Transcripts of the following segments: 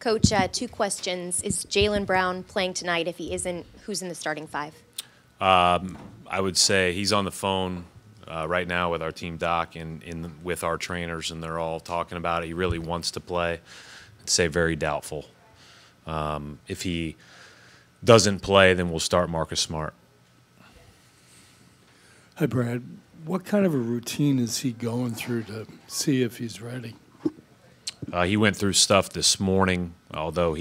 Coach, two questions. Is Jaylen Brown playing tonight? If he isn't, who's in the starting five? I would say he's on the phone right now with our team doc and with our trainers, and they're all talking about it. He really wants to play. I'd say very doubtful. If he doesn't play, then we'll start Marcus Smart. Hi, Brad. What kind of a routine is he going through to see if he's ready? He went through stuff this morning, although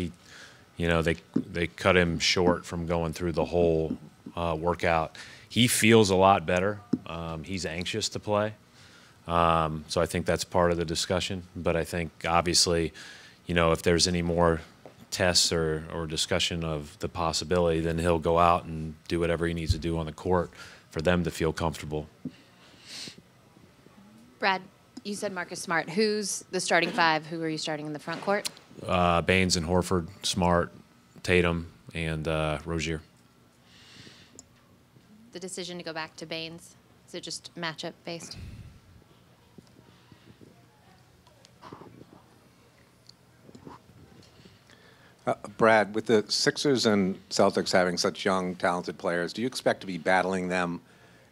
they cut him short from going through the whole workout. He feels a lot better. He's anxious to play, so I think that's part of the discussion. But I think obviously, if there's any more tests or discussion of the possibility, then he'll go out and do whatever he needs to do on the court for them to feel comfortable. Brad, you said Marcus Smart. Who's the starting five? Who are you starting in the front court? Baines and Horford, Smart, Tatum, and Rozier. The decision to go back to Baines, is it just matchup based? Brad, with the Sixers and Celtics having such young, talented players, do you expect to be battling them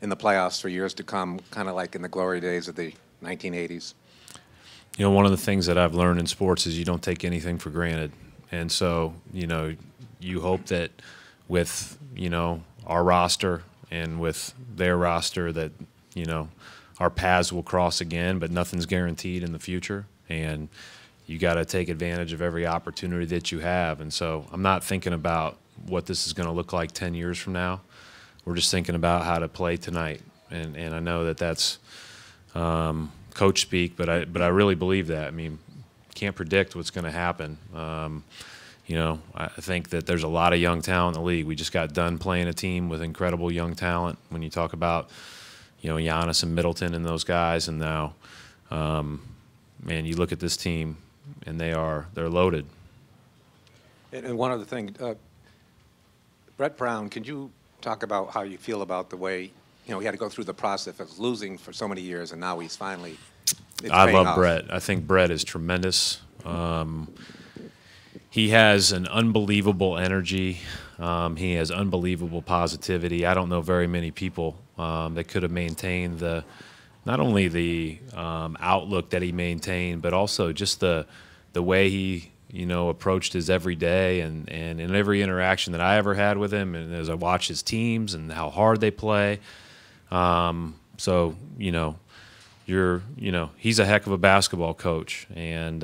in the playoffs for years to come, kind of like in the glory days of the 1980s? One of the things that I've learned in sports is you don't take anything for granted. And so, you hope that with, our roster and with their roster that, our paths will cross again, but nothing's guaranteed in the future. And you got to take advantage of every opportunity that you have. And so I'm not thinking about what this is going to look like 10 years from now. We're just thinking about how to play tonight. And I know that that's coach speak, but I really believe that. I mean, can't predict what's going to happen. I think that there's a lot of young talent in the league. We just got done playing a team with incredible young talent. When you talk about, Giannis and Middleton and those guys, and now, man, you look at this team, and they're loaded. And one other thing, Brett Brown, can you talk about how you feel about the way, he had to go through the process of losing for so many years, and now he's finally I love Brett. I think Brett is tremendous. He has an unbelievable energy. He has unbelievable positivity. I don't know very many people that could have maintained not only the outlook that he maintained, but also just the way he approached his every day and in every interaction that I ever had with him, and as I watch his teams and how hard they play. So he's a heck of a basketball coach, and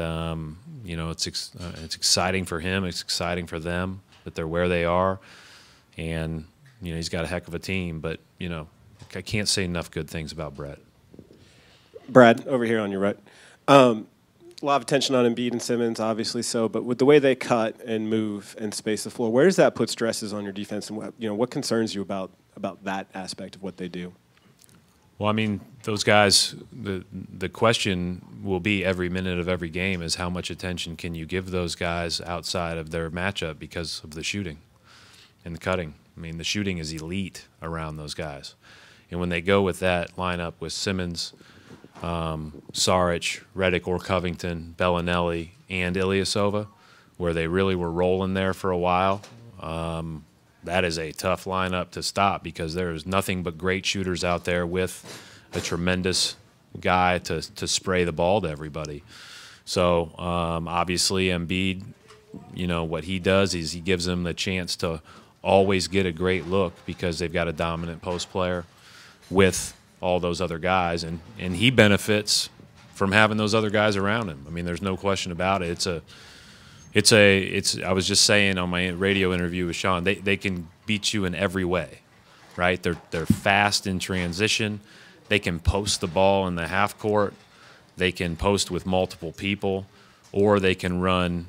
it's exciting for him. It's exciting for them that they're where they are, and he's got a heck of a team. But I can't say enough good things about Brett. Brad, over here on your right. A lot of attention on Embiid and Simmons, obviously so, but with the way they cut and move and space the floor, where does that put stresses on your defense, and what concerns you about that aspect of what they do? Well, I mean, those guys, the question will be every minute of every game is how much attention can you give those guys outside of their matchup because of the shooting and the cutting. I mean, the shooting is elite around those guys. And when they go with that lineup with Simmons, Saric, Redick or Covington, Bellinelli, and Ilyasova, where they really were rolling there for a while, that is a tough lineup to stop because there's nothing but great shooters out there with a tremendous guy to spray the ball to everybody. So obviously Embiid, what he does is he gives them the chance to always get a great look because they've got a dominant post player with all those other guys, and he benefits from having those other guys around him. I mean, there's no question about it. I was just saying on my radio interview with Sean, they can beat you in every way, right? They're fast in transition. They can post the ball in the half court. They can post with multiple people, or they can run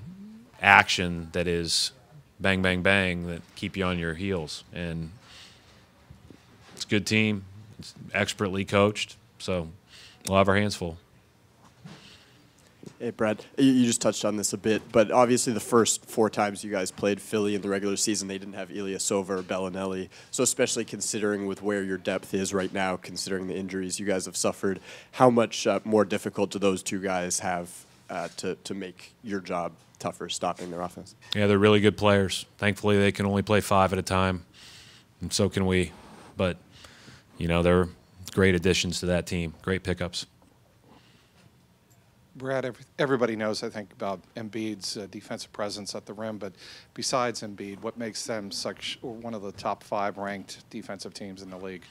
action that is bang, bang, bang that keep you on your heels. And it's a good team. It's expertly coached, so we'll have our hands full. Hey, Brad, you just touched on this a bit, but obviously the first 4 times you guys played Philly in the regular season, they didn't have Ilyasova or Bellinelli. So especially considering with where your depth is right now, considering the injuries you guys have suffered, how much more difficult do those 2 guys have to make your job tougher stopping their offense? Yeah, they're really good players. Thankfully, they can only play 5 at a time, and so can we. But, you know, they're great additions to that team, great pickups. Brad, everybody knows, I think, about Embiid's defensive presence at the rim, but besides Embiid, what makes them such one of the top 5 ranked defensive teams in the league?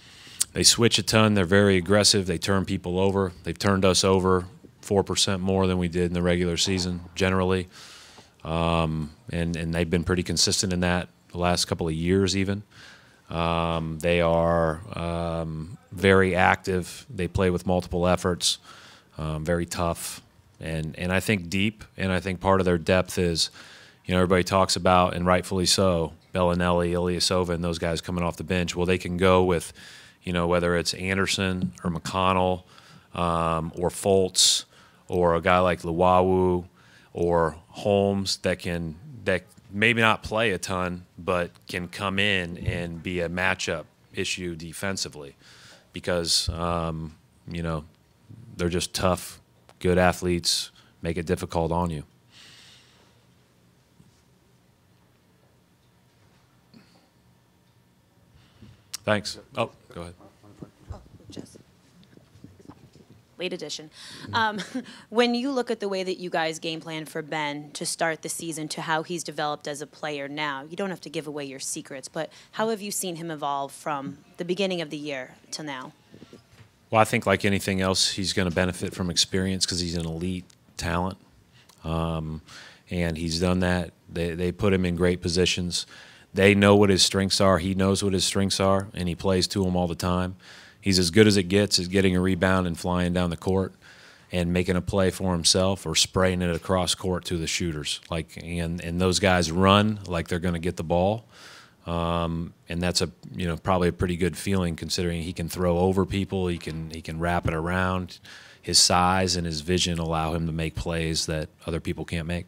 They switch a ton. They're very aggressive. They turn people over. They've turned us over 4% more than we did in the regular season generally, and they've been pretty consistent in that the last couple of years even. They are very active. They play with multiple efforts, very tough. And I think deep, and I think part of their depth is, you know, everybody talks about, and rightfully so, Bellinelli, Ilyasova, and those guys coming off the bench. Well, they can go with, you know, whether it's Anderson or McConnell or Fultz or a guy like Luwawu or Holmes that maybe not play a ton but can come in and be a matchup issue defensively because, you know, they're just tough, good athletes, make it difficult on you. Thanks. Oh, go ahead. Late edition. When you look at the way that you guys game plan for Ben to start the season to how he's developed as a player now, you don't have to give away your secrets, but how have you seen him evolve from the beginning of the year to now? Well, I think like anything else, he's going to benefit from experience because he's an elite talent. And he's done that. They put him in great positions. They know what his strengths are. He knows what his strengths are, and he plays to them all the time. He's as good as it gets at getting a rebound and flying down the court and making a play for himself or spraying it across court to the shooters. And those guys run like they're going to get the ball. And that's probably a pretty good feeling considering he can throw over people, he can wrap it around. His size and his vision allow him to make plays that other people can't make.